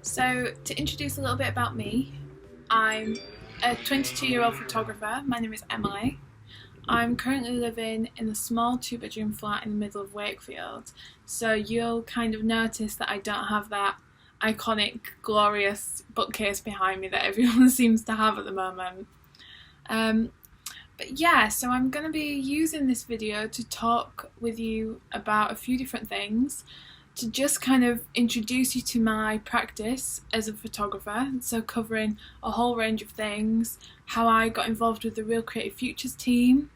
So, to introduce a little bit about me, I'm a 22-year-old photographer. My name is Emily. I'm currently living in a small 2-bedroom flat in the middle of Wakefield, so you'll kind of notice that I don't have that iconic, glorious bookcase behind me that everyone seems to have at the moment. But yeah, so I'm going to be using this video to talk with you about a few different things, to just kind of introduce you to my practice as a photographer, so covering a whole range of things, how I got involved with the Real Creative Futures team,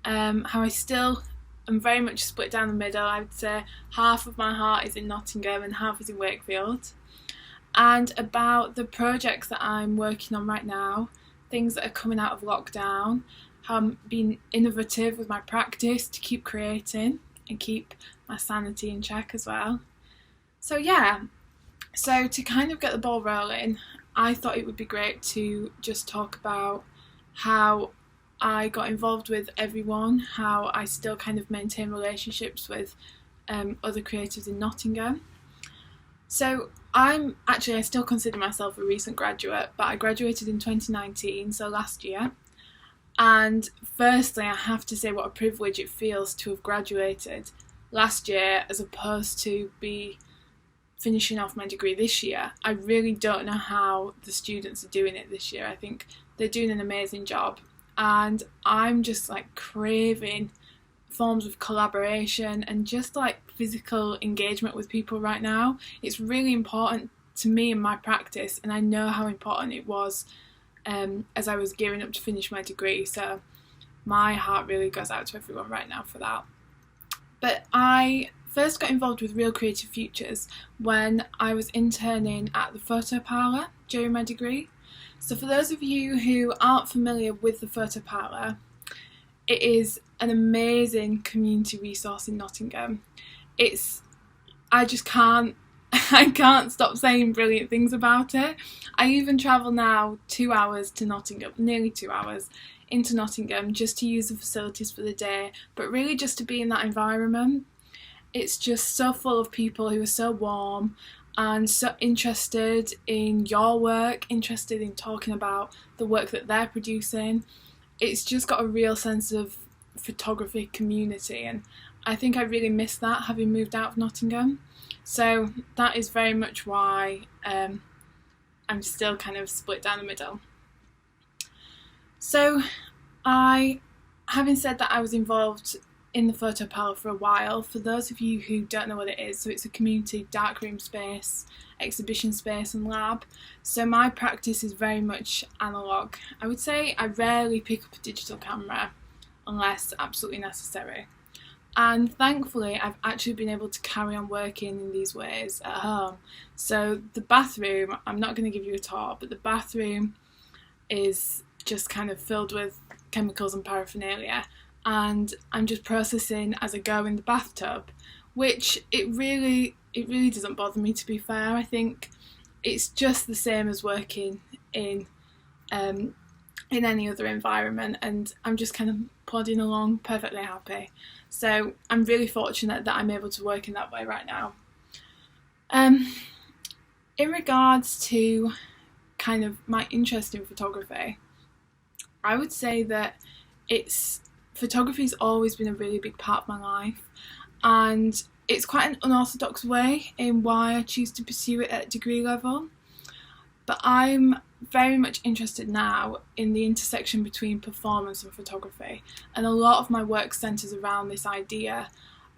how I still am very much split down the middle. I would say half of my heart is in Nottingham and half is in Wakefield, and about the projects that I'm working on right now, things that are coming out of lockdown, how I'm being innovative with my practice to keep creating and keep my sanity in check as well. So yeah, so to kind of get the ball rolling, I thought it would be great to just talk about how I got involved with everyone, how I still kind of maintain relationships with other creatives in Nottingham. So I still consider myself a recent graduate, but I graduated in 2019, so last year. And firstly, I have to say what a privilege it feels to have graduated last year as opposed to be finishing off my degree this year. I really don't know how the students are doing it this year. I think they're doing an amazing job, and I'm just like craving forms of collaboration and just like physical engagement with people right now. It's really important to me in my practice, and I know how important it was as I was gearing up to finish my degree, so my heart really goes out to everyone right now for that. But I first got involved with Real Creative Futures when I was interning at the photo parlour during my degree. So for those of you who aren't familiar with the photo parlour, it is an amazing community resource in Nottingham. I can't stop saying brilliant things about it. I even travel now 2 hours to Nottingham, nearly 2 hours into Nottingham, just to use the facilities for the day, but really just to be in that environment. It's just so full of people who are so warm and so interested in your work, interested in talking about the work that they're producing. It's just got a real sense of photography community, and I think I really miss that having moved out of Nottingham. So that is very much why I'm still kind of split down the middle. So having said that, I was involved in the photo parlour for a while. For those of you who don't know what it is, so it's a community darkroom space, exhibition space and lab. So my practice is very much analogue. I would say I rarely pick up a digital camera unless absolutely necessary. And thankfully, I've actually been able to carry on working in these ways at home. So the bathroom, I'm not going to give you a tour, but the bathroom is just kind of filled with chemicals and paraphernalia, and I'm just processing as I go in the bathtub, which it really doesn't bother me, to be fair. I think it's just the same as working in any other environment, and I'm just kind of plodding along perfectly happy. So I'm really fortunate that I'm able to work in that way right now. In regards to kind of my interest in photography, I would say that photography's always been a really big part of my life, and it's quite an unorthodox way in why I choose to pursue it at degree level. But I'm very much interested now in the intersection between performance and photography, and a lot of my work centres around this idea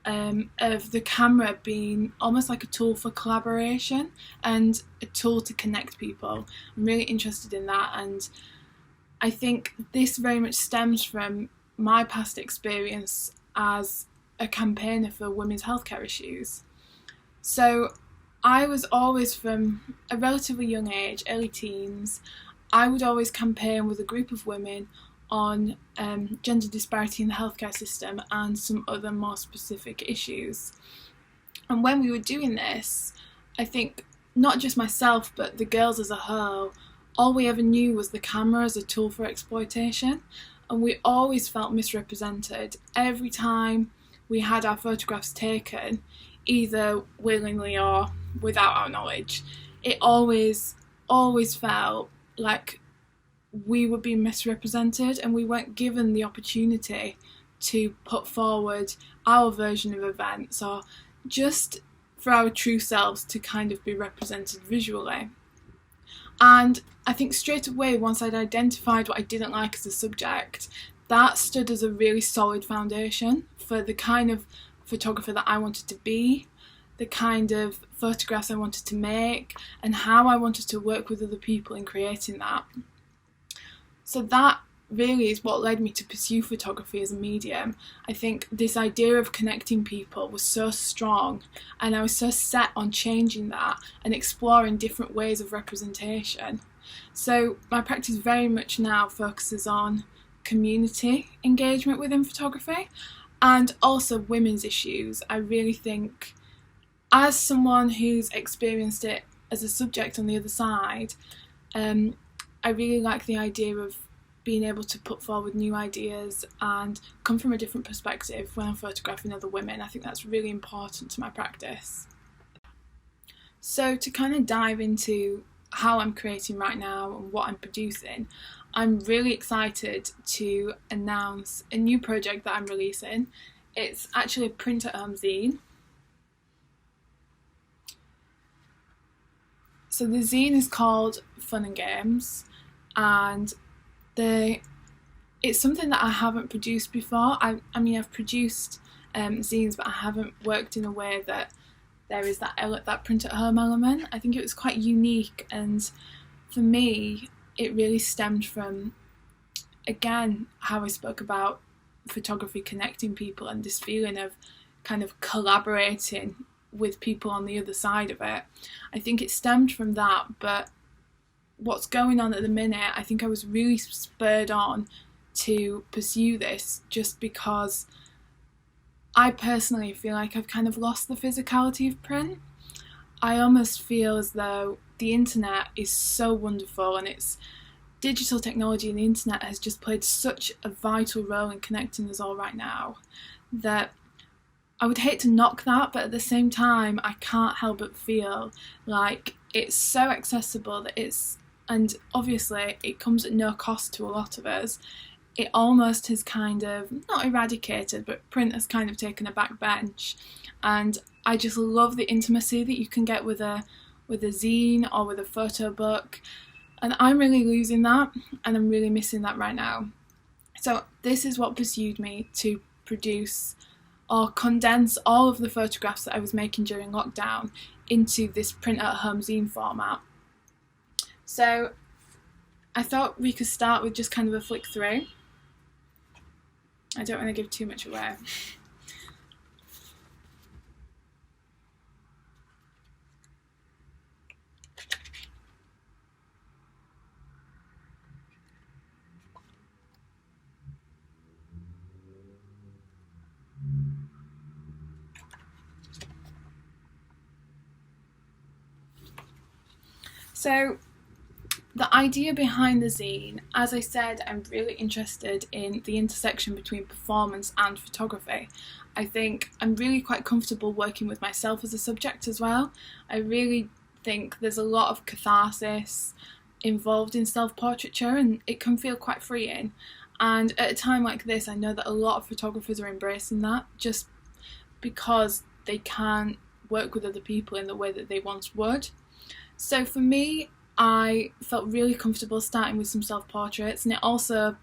of the camera being almost like a tool for collaboration and a tool to connect people. I'm really interested in that, and I think this very much stems from my past experience as a campaigner for women's healthcare issues. So I was always, from a relatively young age, early teens, I would always campaign with a group of women on gender disparity in the healthcare system and some other more specific issues. And when we were doing this, I think not just myself but the girls as a whole, all we ever knew was the camera as a tool for exploitation, and we always felt misrepresented every time we had our photographs taken, either willingly or without our knowledge. it always felt like we were being misrepresented and we weren't given the opportunity to put forward our version of events, or just for our true selves to kind of be represented visually. And I think straight away, once I'd identified what I didn't like as a subject, that stood as a really solid foundation for the kind of photographer that I wanted to be, the kind of photographs I wanted to make, and how I wanted to work with other people in creating that. So that really is what led me to pursue photography as a medium. I think this idea of connecting people was so strong, and I was so set on changing that and exploring different ways of representation. So my practice very much now focuses on community engagement within photography, and also women's issues. I really think, as someone who's experienced it as a subject on the other side, I really like the idea of being able to put forward new ideas and come from a different perspective when I'm photographing other women. I think that's really important to my practice. So to kind of dive into how I'm creating right now and what I'm producing, I'm really excited to announce a new project that I'm releasing. It's actually a print-at-home zine. So the zine is called Fun and Games, and it's something that I haven't produced before. I mean, I've produced zines, but I haven't worked in a way that there is that print-at-home element. I think it was quite unique, and for me, it really stemmed from, again, how I spoke about photography connecting people and this feeling of kind of collaborating with people on the other side of it. I think it stemmed from that, but what's going on at the minute, I think I was really spurred on to pursue this just because I personally feel like I've kind of lost the physicality of print. I almost feel as though the internet is so wonderful, and it's digital technology, and the internet has just played such a vital role in connecting us all right now, that I would hate to knock that, but at the same time I can't help but feel like it's so accessible that and obviously it comes at no cost to a lot of us. It almost has kind of, not eradicated, but print has kind of taken a back bench, and I just love the intimacy that you can get with a zine or with a photo book, and I'm really losing that, and I'm really missing that right now. So this is what pursued me to produce or condense all of the photographs that I was making during lockdown into this print-at-home zine format. So I thought we could start with just kind of a flick through. I don't want to give too much away. So the idea behind the zine, as I said, I'm really interested in the intersection between performance and photography. I think I'm really quite comfortable working with myself as a subject as well. I really think there's a lot of catharsis involved in self-portraiture, and it can feel quite freeing. And at a time like this, I know that a lot of photographers are embracing that just because they can't work with other people in the way that they once would. So for me, I felt really comfortable starting with some self-portraits, and it also,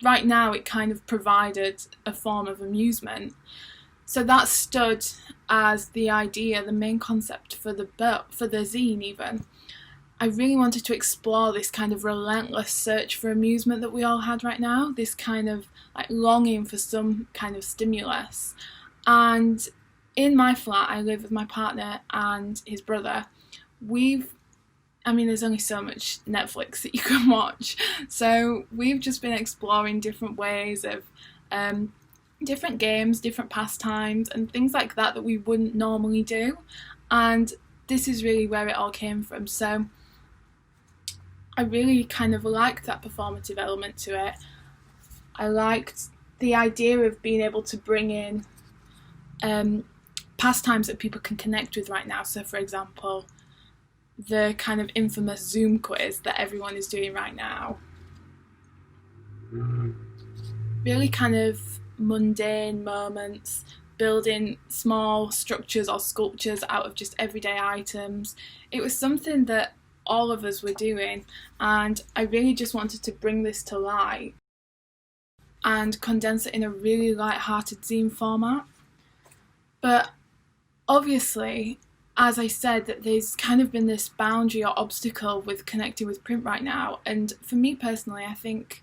right now, it kind of provided a form of amusement. So that stood as the idea, the main concept for the zine even. I really wanted to explore this kind of relentless search for amusement that we all had right now, this kind of like longing for some kind of stimulus. And in my flat, I live with my partner and his brother. There's only so much Netflix that you can watch, so we've just been exploring different ways of different games, different pastimes, and things like that we wouldn't normally do, and this is really where it all came from. So I really kind of liked that performative element to it. I liked the idea of being able to bring in pastimes that people can connect with right now. So for example, the kind of infamous Zoom quiz that everyone is doing right now. Really kind of mundane moments, building small structures or sculptures out of just everyday items. It was something that all of us were doing, and I really just wanted to bring this to light and condense it in a really light-hearted zine format. But obviously, as I said, that there's kind of been this boundary or obstacle with connecting with print right now, and for me personally, I think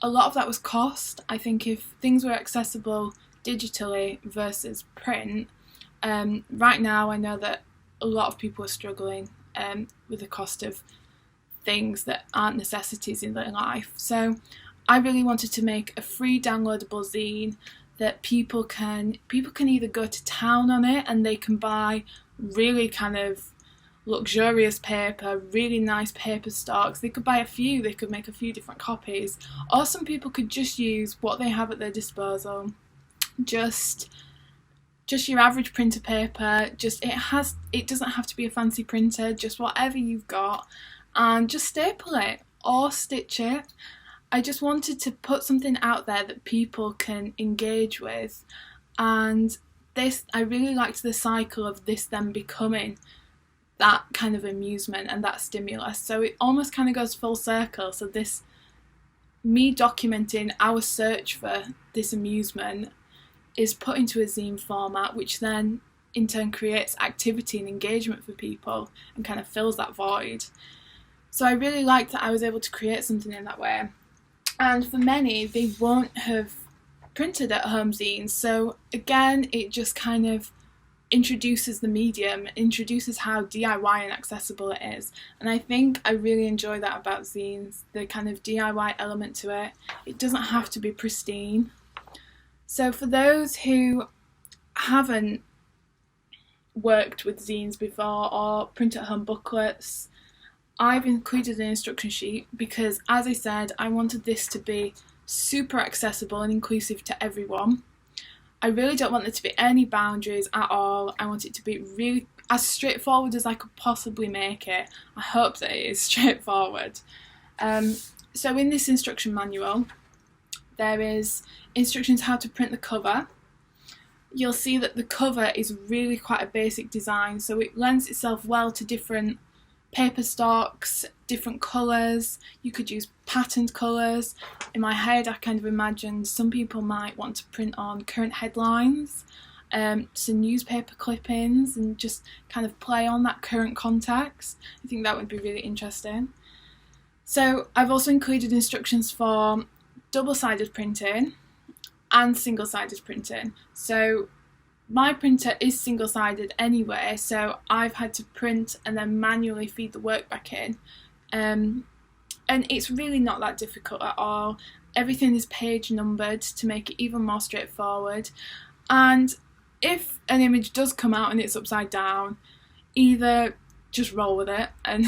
a lot of that was cost. I think if things were accessible digitally versus print, right now I know that a lot of people are struggling with the cost of things that aren't necessities in their life. So I really wanted to make a free downloadable zine that people can either go to town on it and they can buy really kind of luxurious paper, really nice paper stocks. They could buy a few, they could make a few different copies, or some people could just use what they have at their disposal. Just your average printer paper, it doesn't have to be a fancy printer, just whatever you've got, and just staple it or stitch it. I just wanted to put something out there that people can engage with, and I really liked the cycle of this then becoming that kind of amusement and that stimulus. So it almost kind of goes full circle. So this, me documenting our search for this amusement, is put into a zine format, which then in turn creates activity and engagement for people and kind of fills that void. So I really liked that I was able to create something in that way. And for many, they won't have printed at home zines. So again, it just kind of introduces the medium, introduces how DIY and accessible it is. And I think I really enjoy that about zines, the kind of DIY element to it. It doesn't have to be pristine. So for those who haven't worked with zines before or print at home booklets, I've included an instruction sheet because, as I said, I wanted this to be super accessible and inclusive to everyone. I really don't want there to be any boundaries at all. I want it to be really as straightforward as I could possibly make it. I hope that it is straightforward. So in this instruction manual, there is instructions how to print the cover. You'll see that the cover is really quite a basic design, so it lends itself well to different paper stocks, different colours. You could use patterned colours. In my head, I kind of imagined some people might want to print on current headlines, some newspaper clippings, and just kind of play on that current context. I think that would be really interesting. So I've also included instructions for double-sided printing and single-sided printing. So my printer is single-sided anyway, so I've had to print and then manually feed the work back in. And it's really not that difficult at all. Everything is page numbered to make it even more straightforward. And if an image does come out and it's upside down, either just roll with it and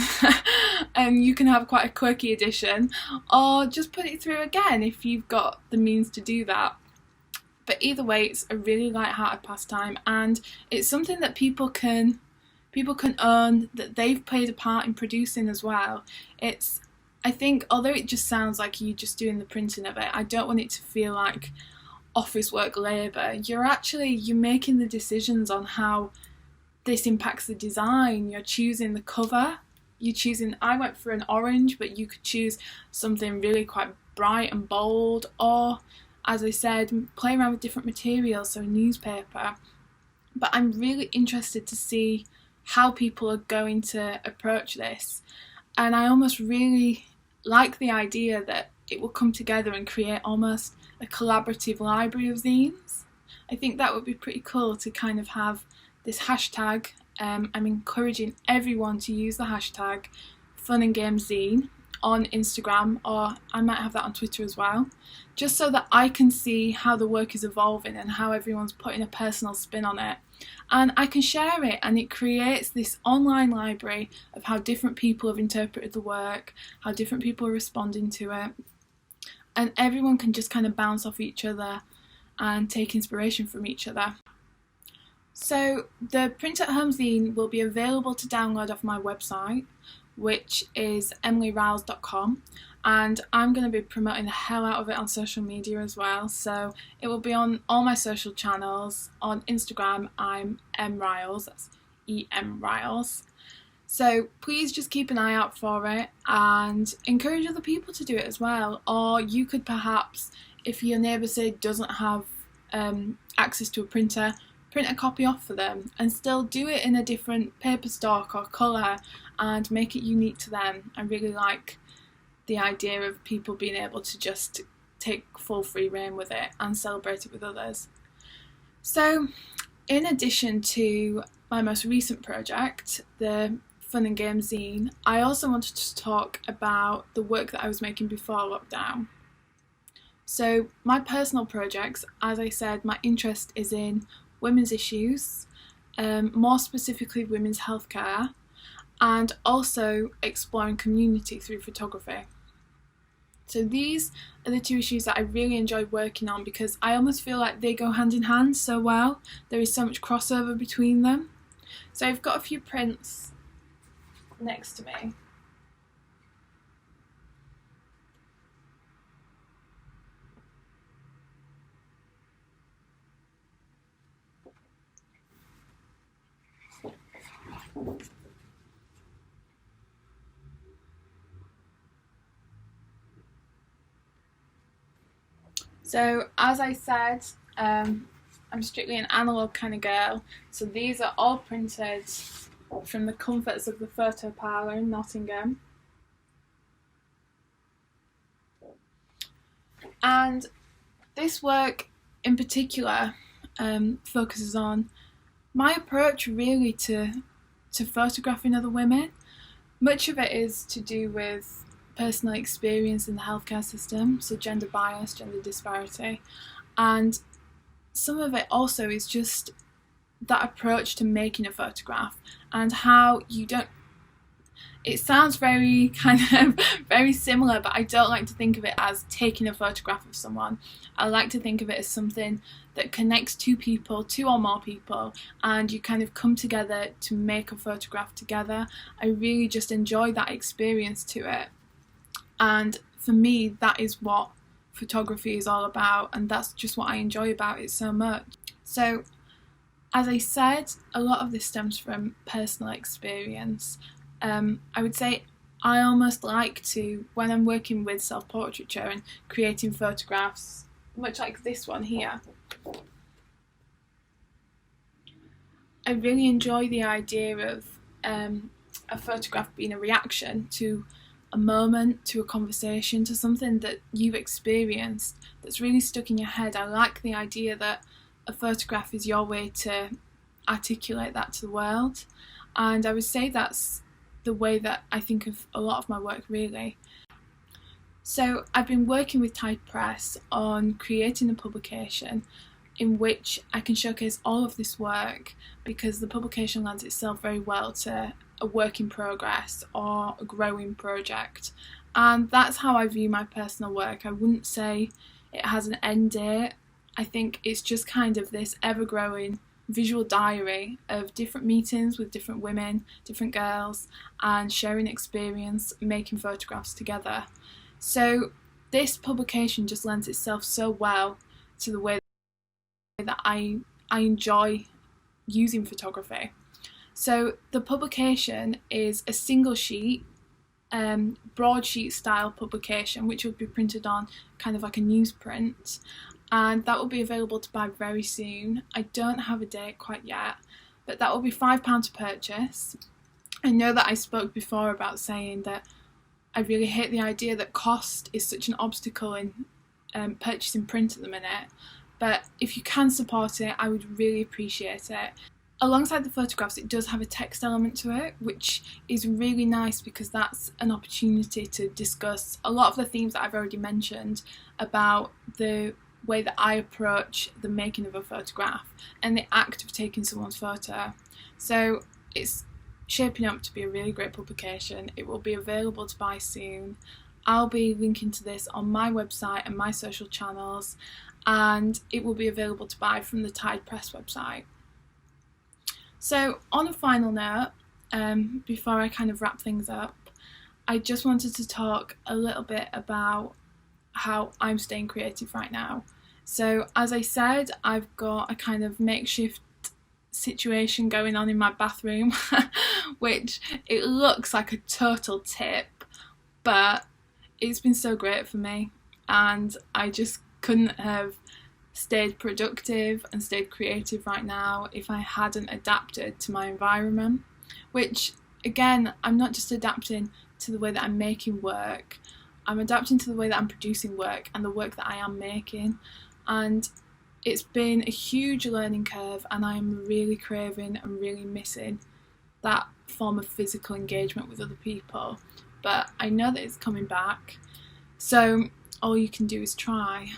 and you can have quite a quirky edition, or just put it through again if you've got the means to do that. But either way, it's a really light-hearted pastime, and it's something that people can own, that they've played a part in producing as well. I think, although it just sounds like you just doing the printing of it, I don't want it to feel like office work labour. You're making the decisions on how this impacts the design. You're choosing the cover. I went for an orange, but you could choose something really quite bright and bold, or, as I said, play around with different materials, so newspaper. But I'm really interested to see how people are going to approach this. And I almost really like the idea that it will come together and create almost a collaborative library of zines. I think that would be pretty cool to kind of have this hashtag. I'm encouraging everyone to use the hashtag Fun and Games Zine on Instagram, or I might have that on Twitter as well, just so that I can see how the work is evolving and how everyone's putting a personal spin on it. And I can share it, and it creates this online library of how different people have interpreted the work, how different people are responding to it, and everyone can just kind of bounce off each other and take inspiration from each other. So the print at home zine will be available to download off my website, which is emilyryalls.com, and I'm going to be promoting the hell out of it on social media as well. So it will be on all my social channels. On Instagram I'm mryalls, that's EM So please just keep an eye out for it and encourage other people to do it as well. Or you could perhaps, if your neighbour say doesn't have access to a printer, print a copy off for them and still do it in a different paper stock or colour and make it unique to them. I really like the idea of people being able to just take full free rein with it and celebrate it with others. So in addition to my most recent project, the Fun and Games Zine, I also wanted to talk about the work that I was making before lockdown. So my personal projects, as I said, my interest is in women's issues, more specifically women's healthcare, and also exploring community through photography. So these are the two issues that I really enjoy working on because I almost feel like they go hand in hand so well. There is so much crossover between them. So I've got a few prints next to me. So as I said, I'm strictly an analogue kind of girl, so these are all printed from the comforts of the photo parlour in Nottingham. And this work in particular focuses on my approach really to photographing other women. Much of it is to do with personal experience in the healthcare system, so gender bias, gender disparity, and some of it also is just that approach to making a photograph and how you don't, it sounds very kind of very similar, but I don't like to think of it as taking a photograph of someone. I like to think of it as something that connects two people, two or more people, and you kind of come together to make a photograph together. I really just enjoy that experience to it. And for me, that is what photography is all about, and that's just what I enjoy about it so much. So, as I said, a lot of this stems from personal experience. I would say I almost like to, when I'm working with self-portraiture and creating photographs, much like this one here, I really enjoy the idea of a photograph being a reaction to a moment, to a conversation, to something that you've experienced that's really stuck in your head. I like the idea that a photograph is your way to articulate that to the world, and I would say that's the way that I think of a lot of my work really. So I've been working with Tide Press on creating a publication in which I can showcase all of this work, because the publication lends itself very well to a work in progress or a growing project, and that's how I view my personal work. I wouldn't say it has an end date. I think it's just kind of this ever-growing visual diary of different meetings with different women, different girls, and sharing experience, making photographs together. So this publication just lends itself so well to the way that I enjoy using photography. So the publication is a single sheet, broadsheet style publication, which will be printed on kind of like a newsprint, and that will be available to buy very soon. I don't have a date quite yet, but that will be £5 to purchase. I know that I spoke before about saying that I really hate the idea that cost is such an obstacle in purchasing print at the minute, but if you can support it, I would really appreciate it. Alongside the photographs, it does have a text element to it, which is really nice because that's an opportunity to discuss a lot of the themes that I've already mentioned about the way that I approach the making of a photograph and the act of taking someone's photo. So it's shaping up to be a really great publication. It will be available to buy soon. I'll be linking to this on my website and my social channels, and it will be available to buy from the Tide Press website. So on a final note, before I kind of wrap things up, I just wanted to talk a little bit about how I'm staying creative right now. So as I said, I've got a kind of makeshift situation going on in my bathroom, which it looks like a total tip, but it's been so great for me, and I just couldn't have stayed productive and stayed creative right now if I hadn't adapted to my environment, which again, I'm not just adapting to the way that I'm making work, I'm adapting to the way that I'm producing work and the work that I am making. And it's been a huge learning curve, and I'm really craving and really missing that form of physical engagement with other people. But I know that it's coming back, so all you can do is try.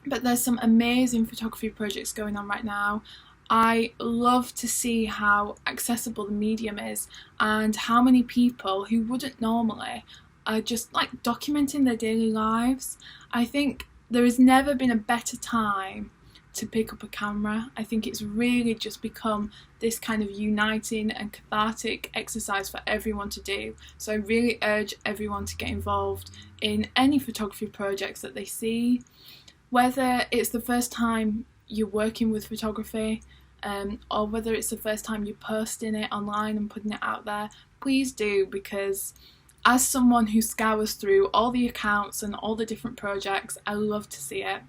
But there's some amazing photography projects going on right now. I love to see how accessible the medium is and how many people who wouldn't normally are just like documenting their daily lives. I think there has never been a better time to pick up a camera. I think it's really just become this kind of uniting and cathartic exercise for everyone to do. So I really urge everyone to get involved in any photography projects that they see, whether it's the first time you're working with photography, or whether it's the first time you're posting it online and putting it out there. Please do, because as someone who scours through all the accounts and all the different projects, I love to see it.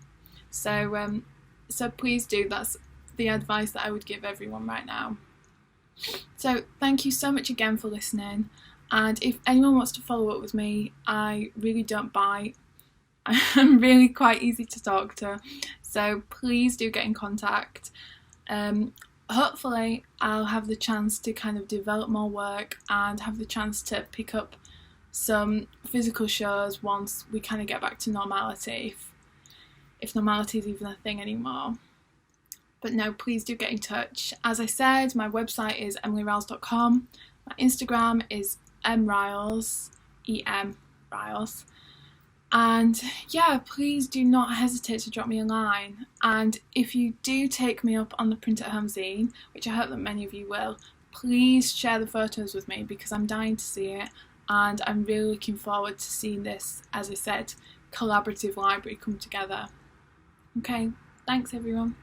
So please do. That's the advice that I would give everyone right now. So thank you so much again for listening, and if anyone wants to follow up with me, I really don't bite. I'm really quite easy to talk to, so please do get in contact. Hopefully I'll have the chance to kind of develop more work and have the chance to pick up some physical shows once we kind of get back to normality, if normality is even a thing anymore. But no, please do get in touch. As I said, my website is emilyryalls.com, my Instagram is mryalls, Ryalls. And yeah, please do not hesitate to drop me a line. And if you do take me up on the print at home zine, which I hope that many of you will, please share the photos with me, because I'm dying to see it, and I'm really looking forward to seeing this, as I said, collaborative library come together. Okay, thanks everyone.